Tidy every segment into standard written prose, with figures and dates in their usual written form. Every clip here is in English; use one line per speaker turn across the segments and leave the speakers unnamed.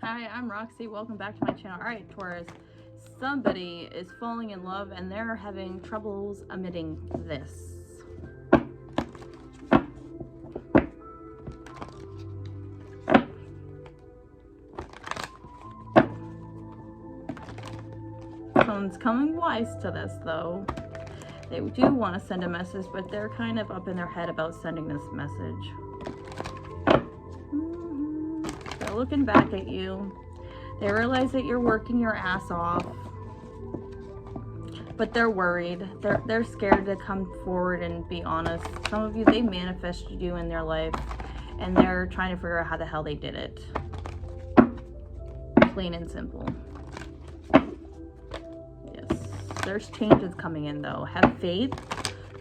Hi, I'm Roxy. Welcome back to my channel. Alright, Taurus. Somebody is falling in love and they're having troubles emitting this. Someone's coming wise to this though. They do want to send a message, but they're kind of up in their head about sending this message. They're looking back at you. They realize that you're working your ass off, but they're worried. They're scared to come forward and be honest. Some of you, they manifested you in their life, and they're trying to figure out how the hell they did it. Plain and simple. Yes, there's changes coming in though. Have faith.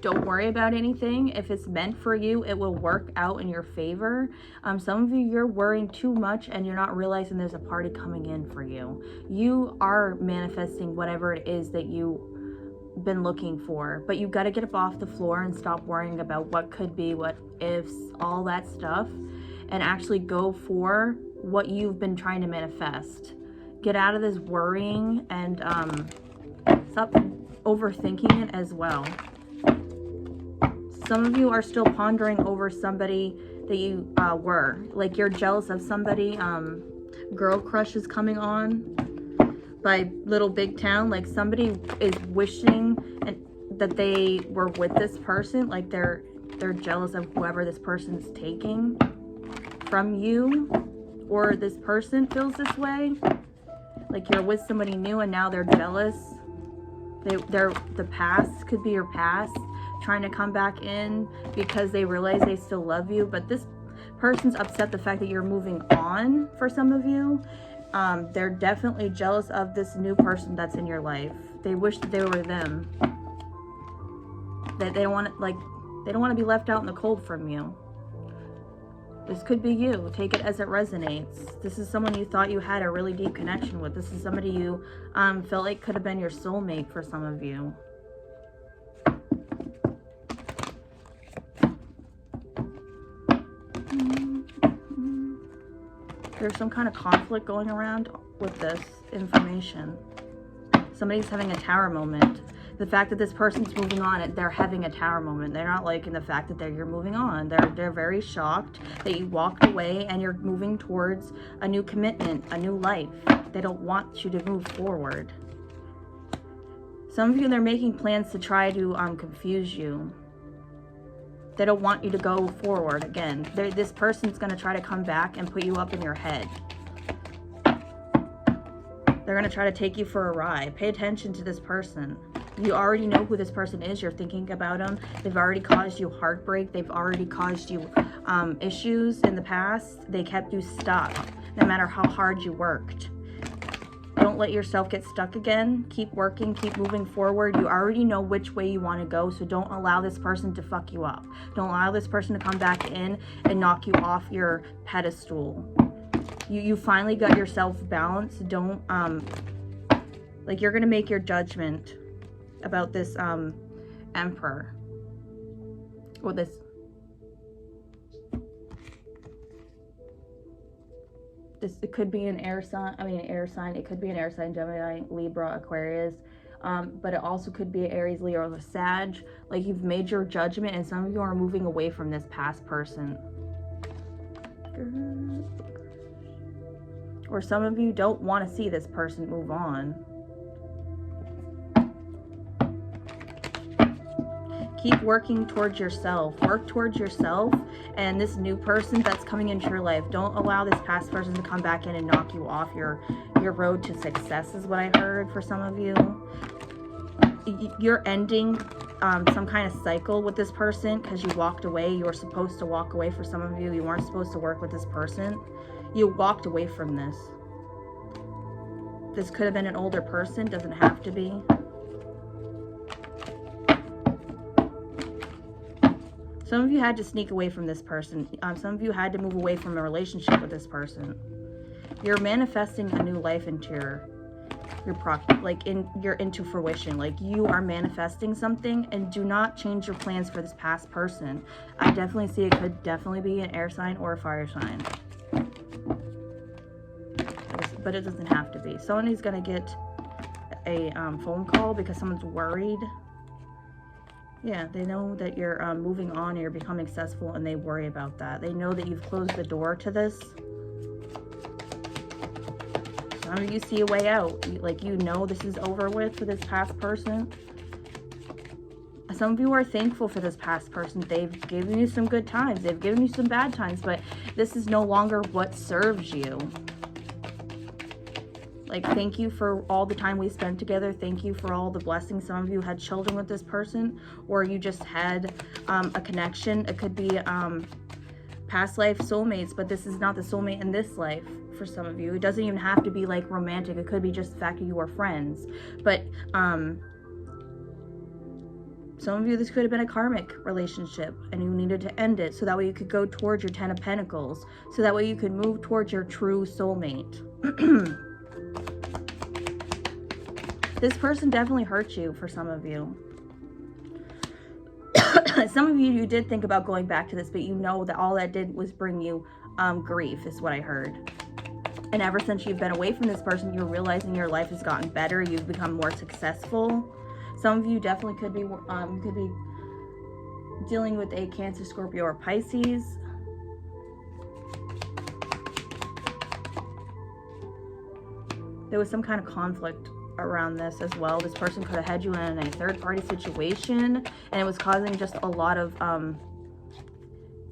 Don't worry about anything. If it's meant for you, it will work out in your favor. Some of you, you're worrying too much and you're not realizing there's a party coming in for you. You are manifesting whatever it is that you've been looking for, but you've got to get up off the floor and stop worrying about what could be, what ifs, all that stuff, and actually go for what you've been trying to manifest. Get out of this worrying and stop overthinking it as well. Some of you are still pondering over somebody that you were. Like you're jealous of somebody. Girl crush is coming on by Little Big Town. Like somebody is wishing that they were with this person. Like they're jealous of whoever this person's taking from you. Or this person feels this way. Like you're with somebody new and now they're jealous. The past could be your past. Trying to come back in because they realize they still love you, but this person's upset the fact that you're moving on. For some of you, they're definitely jealous of this new person that's in your life. They wish that they were them. That they don't want to be left out in the cold from you. This could be you. Take it as it resonates. This is someone you thought you had a really deep connection with. This is somebody you felt like could have been your soulmate for some of you. There's some kind of conflict going around with this information. Somebody's having a tower moment. The fact that this person's moving on, they're having a tower moment. They're not liking the fact that you're moving on. They're very shocked that you walked away and you're moving towards a new commitment, a new life. They don't want you to move forward. Some of you, they're making plans to try to confuse you. They don't want you to go forward again. This person's going to try to come back and put you up in your head. They're going to try to take you for a ride. Pay attention to this person. You already know who this person is. You're thinking about them. They've already caused you heartbreak. They've already caused you issues in the past. They kept you stuck no matter how hard you worked. Don't let yourself get stuck again. Keep working, keep moving forward. You already know which way you want to go, so don't allow this person to fuck you up. Don't allow this person to come back in and knock you off your pedestal. You finally got yourself balanced. Don't, like you're going to make your judgment about this emperor. Or this. It could be an air sign. It could be an air sign, Gemini, Libra, Aquarius. But it also could be Aries, Leo, or Sag. Like you've made your judgment and some of you are moving away from this past person. Or some of you don't want to see this person move on. Keep working towards yourself. Work towards yourself and this new person that's coming into your life. Don't allow this past person to come back in and knock you off your road to success is what I heard for some of you. You're ending some kind of cycle with this person because you walked away. You were supposed to walk away for some of you. You weren't supposed to work with this person. You walked away from this. This could have been an older person. Doesn't have to be. Some of you had to sneak away from this person. Some of you had to move away from a relationship with this person. You're manifesting a new life into you're into fruition. Like you are manifesting something, and do not change your plans for this past person. I definitely see it could definitely be an air sign or a fire sign. but it doesn't have to be. Somebody's going to get a phone call because someone's worried. Yeah, they know that you're moving on and you're becoming successful, and they worry about that. They know that you've closed the door to this. Some of you see a way out. Like, you know this is over with for this past person. Some of you are thankful for this past person. They've given you some good times. They've given you some bad times, but this is no longer what serves you. Like, thank you for all the time we spent together. Thank you for all the blessings. Some of you had children with this person, or you just had a connection. It could be past life soulmates, but this is not the soulmate in this life for some of you. It doesn't even have to be like romantic. It could be just the fact that you were friends. But some of you, this could have been a karmic relationship and you needed to end it so that way you could go towards your 10 of Pentacles, so that way you could move towards your true soulmate. This person definitely hurt you for some of you. Some of you, you did think about going back to this, but you know that all that did was bring you grief, is what I heard. And ever since you've been away from this person, you're realizing your life has gotten better. You've become more successful. Some of you definitely could be dealing with a Cancer, Scorpio, or Pisces. There was some kind of conflict around this as well. This person could have had you in a third-party situation, and it was causing just a lot of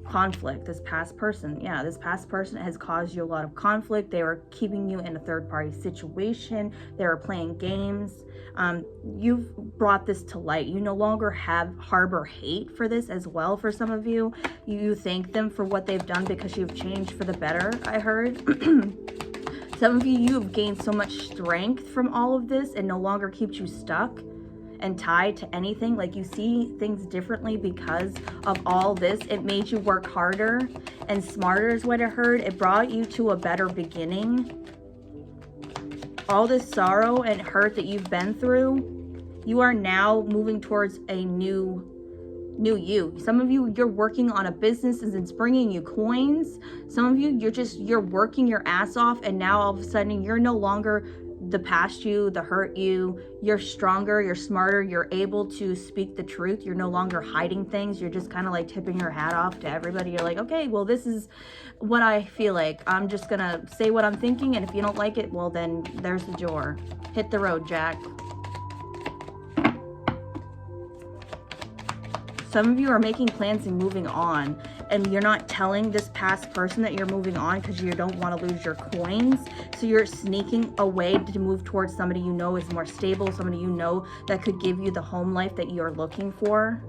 conflict. This past person, yeah, this past person has caused you a lot of conflict. They were keeping you in a third-party situation. They were playing games. You've brought this to light. You no longer harbor hate for this as well. For some of you, you thank them for what they've done because you've changed for the better, I heard. Some of you, you have gained so much strength from all of this and no longer keeps you stuck and tied to anything. Like, you see things differently because of all this. It made you work harder and smarter is what I heard. It brought you to a better beginning. All this sorrow and hurt that you've been through, you are now moving towards a new you. Some of you, you're working on a business and it's bringing you coins. Some of you, you're working your ass off, and now all of a sudden you're no longer the past you, the hurt you. You're stronger, you're smarter, you're able to speak the truth. You're no longer hiding things. You're just kind of like tipping your hat off to everybody. You're like, okay, well, this is what I feel like. I'm just gonna say what I'm thinking, and if you don't like it, well, then there's the door. Hit the road, Jack. Some of you are making plans and moving on, and you're not telling this past person that you're moving on because you don't want to lose your coins. So you're sneaking away to move towards somebody you know is more stable, somebody you know that could give you the home life that you're looking for.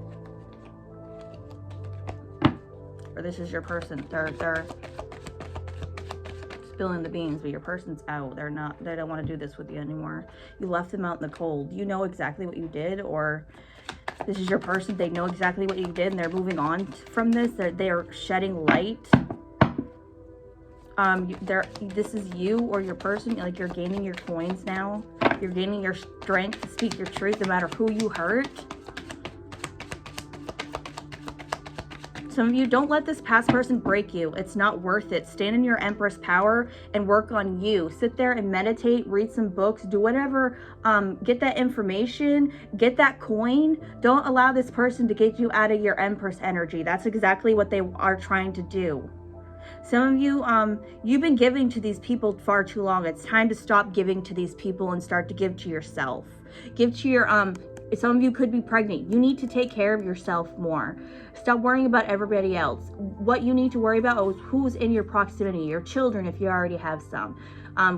Or this is your person. They're spilling the beans, but your person's out. They don't want to do this with you anymore. You left them out in the cold. You know exactly what you did, or this is your person. They know exactly what you did, and they're moving on from this. They're shedding light. This is you or your person. Like, you're gaining your coins now. You're gaining your strength to speak your truth no matter who you hurt. Some of you, don't let this past person break you. It's not worth it. Stand in your Empress power and work on you. Sit there and meditate, read some books, do whatever, get that information, get that coin. Don't allow this person to get you out of your Empress energy. That's exactly what they are trying to do. Some of you, you've been giving to these people far too long. It's time to stop giving to these people and start to give to yourself. Give to your, some of you could be pregnant. You need to take care of yourself more. Stop worrying about everybody else. What you need to worry about is who's in your proximity, your children if you already have some.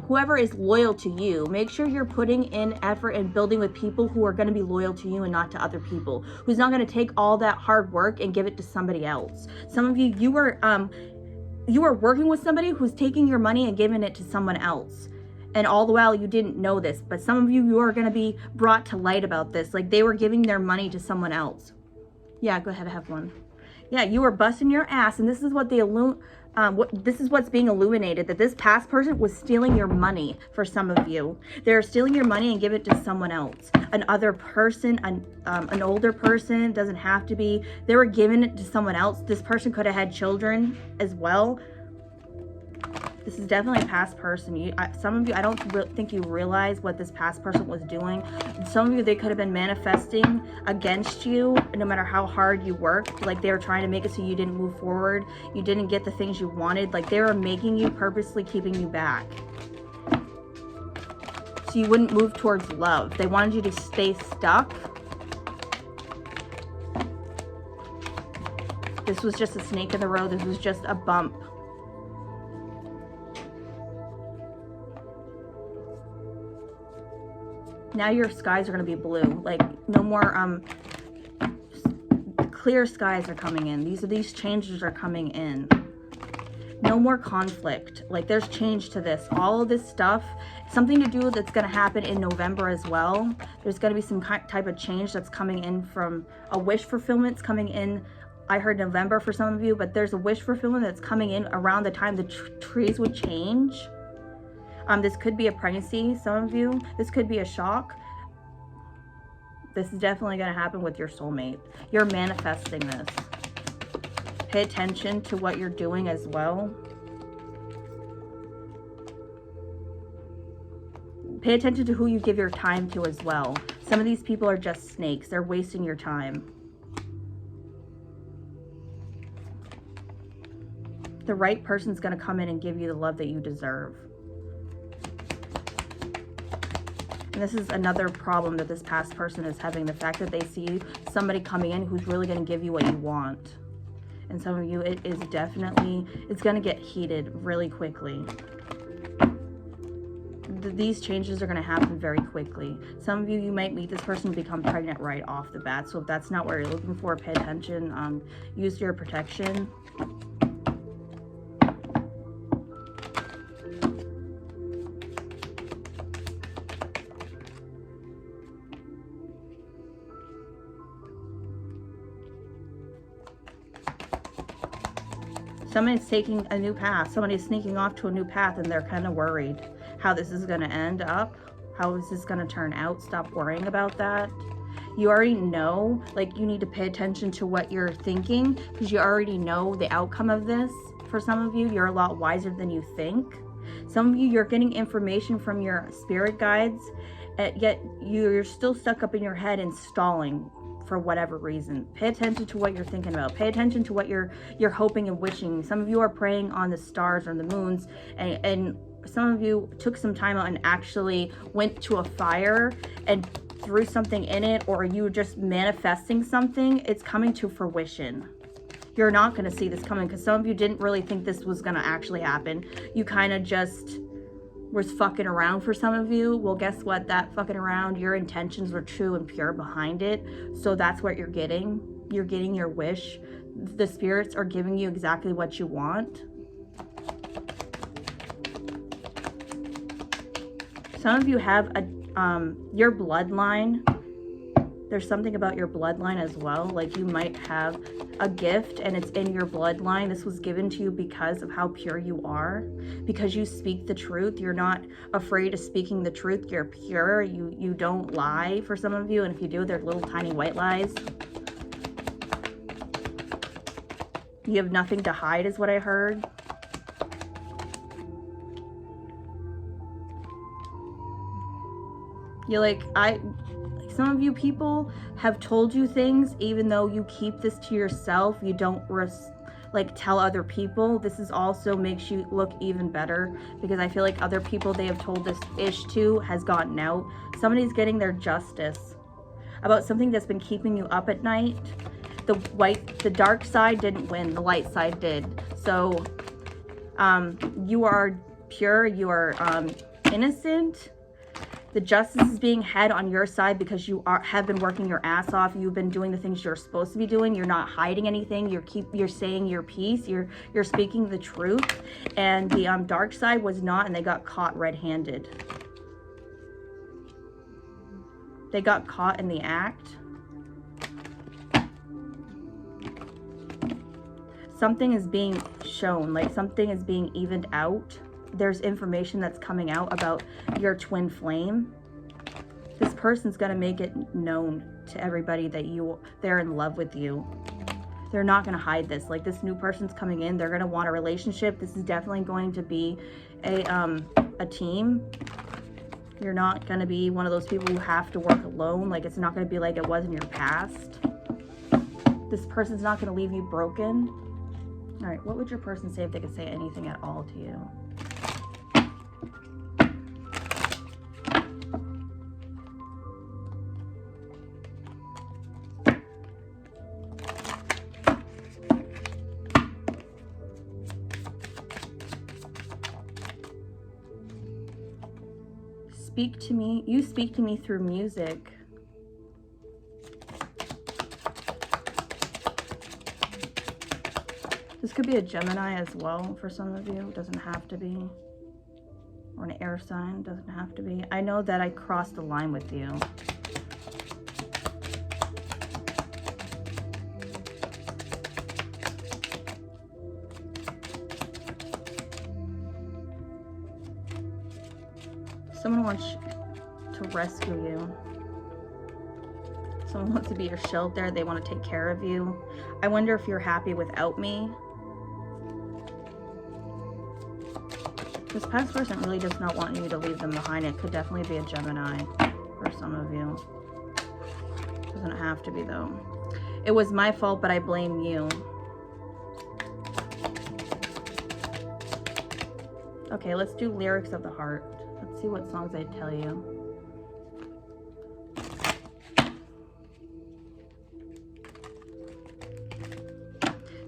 Whoever is loyal to you, make sure you're putting in effort and building with people who are going to be loyal to you and not to other people. Who's not going to take all that hard work and give it to somebody else. Some of you, you are working with somebody who's taking your money and giving it to someone else. And all the while you didn't know this, but some of you are going to be brought to light about this. Like, they were giving their money to someone else. Yeah, go ahead, have one. Yeah, you were busting your ass, and this is what this is what's being illuminated, that this past person was stealing your money for some of you. They're stealing your money and give it to someone else. Another person, an older person, doesn't have to be. They were giving it to someone else. This person could have had children as well. This is definitely a past person. Some of you, I don't think you realize what this past person was doing. Some of you, they could have been manifesting against you no matter how hard you worked. Like they were trying to make it so you didn't move forward. You didn't get the things you wanted. Like they were making you, purposely keeping you back, so you wouldn't move towards love. They wanted you to stay stuck. This was just a snake in the road. This was just a bump. Now your skies are going to be blue. Like no more clear skies are coming in. These changes are coming in. No more conflict. Like there's change to this. All of this stuff, something to do that's going to happen in November as well. There's going to be some type of change that's coming in from a wish fulfillment's coming in. I heard November for some of you, but there's a wish fulfillment that's coming in around the time the trees would change. This could be a pregnancy, some of you. This could be a shock. This is definitely going to happen with your soulmate. You're manifesting this. Pay attention to what you're doing as well. Pay attention to who you give your time to as well. Some of these people are just snakes. They're wasting your time. The right person's going to come in and give you the love that you deserve. And this is another problem that this past person is having. The fact that they see somebody coming in who's really going to give you what you want. And some of you, it is definitely, it's going to get heated really quickly. These changes are going to happen very quickly. Some of you, you might meet this person and become pregnant right off the bat. So if that's not what you're looking for, pay attention. Use your protection. Somebody's taking a new path. Somebody's sneaking off to a new path and they're kind of worried how this is going to end up. How is this going to turn out? Stop worrying about that. You already know, like you need to pay attention to what you're thinking because you already know the outcome of this. For some of you, you're a lot wiser than you think. Some of you, you're getting information from your spirit guides, yet you're still stuck up in your head and stalling for whatever reason. Pay attention to what you're thinking about. Pay attention to what you're hoping and wishing. Some of you are praying on the stars or the moons, and some of you took some time out and actually went to a fire and threw something in it, or you just manifesting something. It's coming to fruition. You're not going to see this coming because some of you didn't really think this was going to actually happen. You kind of just was fucking around for some of you. Well, guess what? That fucking around, your intentions were true and pure behind it. So that's what you're getting. You're getting your wish. The spirits are giving you exactly what you want. Some of you have your bloodline. There's something about your bloodline as well. Like you might have a gift and it's in your bloodline. This was given to you because of how pure you are. Because you speak the truth. You're not afraid of speaking the truth. You're pure. You don't lie for some of you. And if you do, they're little tiny white lies. You have nothing to hide is what I heard. You're like, some of you people have told you things, even though you keep this to yourself. You don't tell other people. This is also makes you look even better because I feel like other people they have told this ish to has gotten out. Somebody's getting their justice about something that's been keeping you up at night. The dark side didn't win. The light side did. So you are pure. You are innocent. The justice is being had on your side because you have been working your ass off. You've been doing the things you're supposed to be doing. You're not hiding anything. You're saying your piece. You're speaking the truth. And the dark side was not, and they got caught red-handed. They got caught in the act. Something is being shown, like something is being evened out. There's information that's coming out about your twin flame. This person's going to make it known to everybody that they're in love with you. They're not going to hide this. Like, this new person's coming in. They're going to want a relationship. This is definitely going to be a team. You're not going to be one of those people who have to work alone. Like, it's not going to be like it was in your past. This person's not going to leave you broken. All right, what would your person say if they could say anything at all to you? Speak to me. You speak to me through music. This could be a Gemini as well for some of you. It doesn't have to be. Or an air sign. Doesn't have to be. I know that I crossed the line with you. Someone wants to rescue you. Someone wants to be your shelter. They want to take care of you. I wonder if you're happy without me. This past person really does not want you to leave them behind. It could definitely be a Gemini for some of you. Doesn't have to be, though. It was my fault, but I blame you. Okay, let's do lyrics of the heart. Let's see what songs they tell you.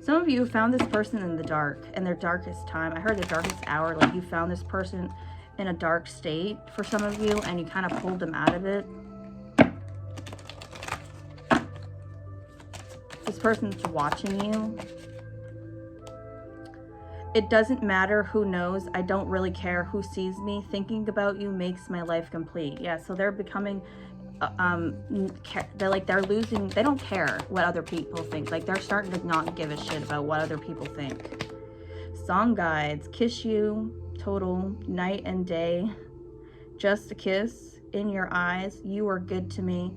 Some of you found this person in the dark, in their darkest time. I heard the darkest hour. Like, you found this person in a dark state for some of you, and you kind of pulled them out of it. This person's watching you. It doesn't matter who knows. I don't really care who sees me. Thinking about you makes my life complete. Yeah, so they're becoming, they're losing, they don't care what other people think. Like, they're starting to not give a shit about what other people think. Song guides, kiss you, total, night and day. Just a kiss in your eyes. You are good to me.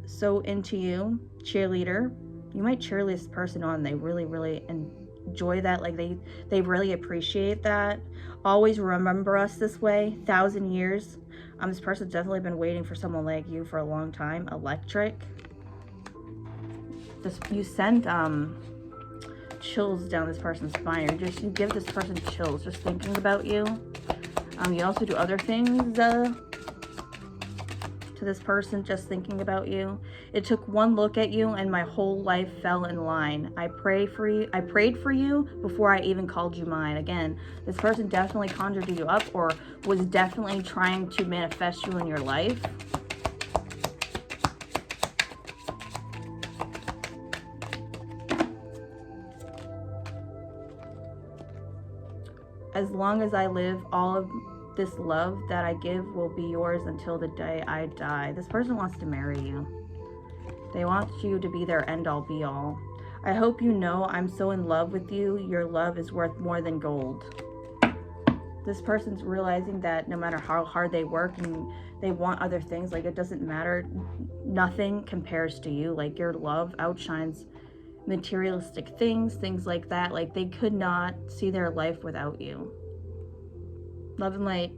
So into you. Cheerleader. You might cheer this person on. They really, really enjoy that. Like, they really appreciate that. Always remember us this way. 1,000 years. This person's definitely been waiting for someone like you for a long time. Electric. You send chills down this person's spine. You give this person chills just thinking about you. You also do other things to this person just thinking about you. It took one look at you and my whole life fell in line. I prayed for you before I even called you mine. Again, this person definitely conjured you up or was definitely trying to manifest you in your life. As long as I live, all of this love that I give will be yours until the day I die. This person wants to marry you. They want you to be their end-all be-all. I hope you know I'm so in love with you. Your love is worth more than gold. This person's realizing that no matter how hard they work and they want other things, like, it doesn't matter. Nothing compares to you. Like, your love outshines materialistic things like that. Like, they could not see their life without you. Love and light.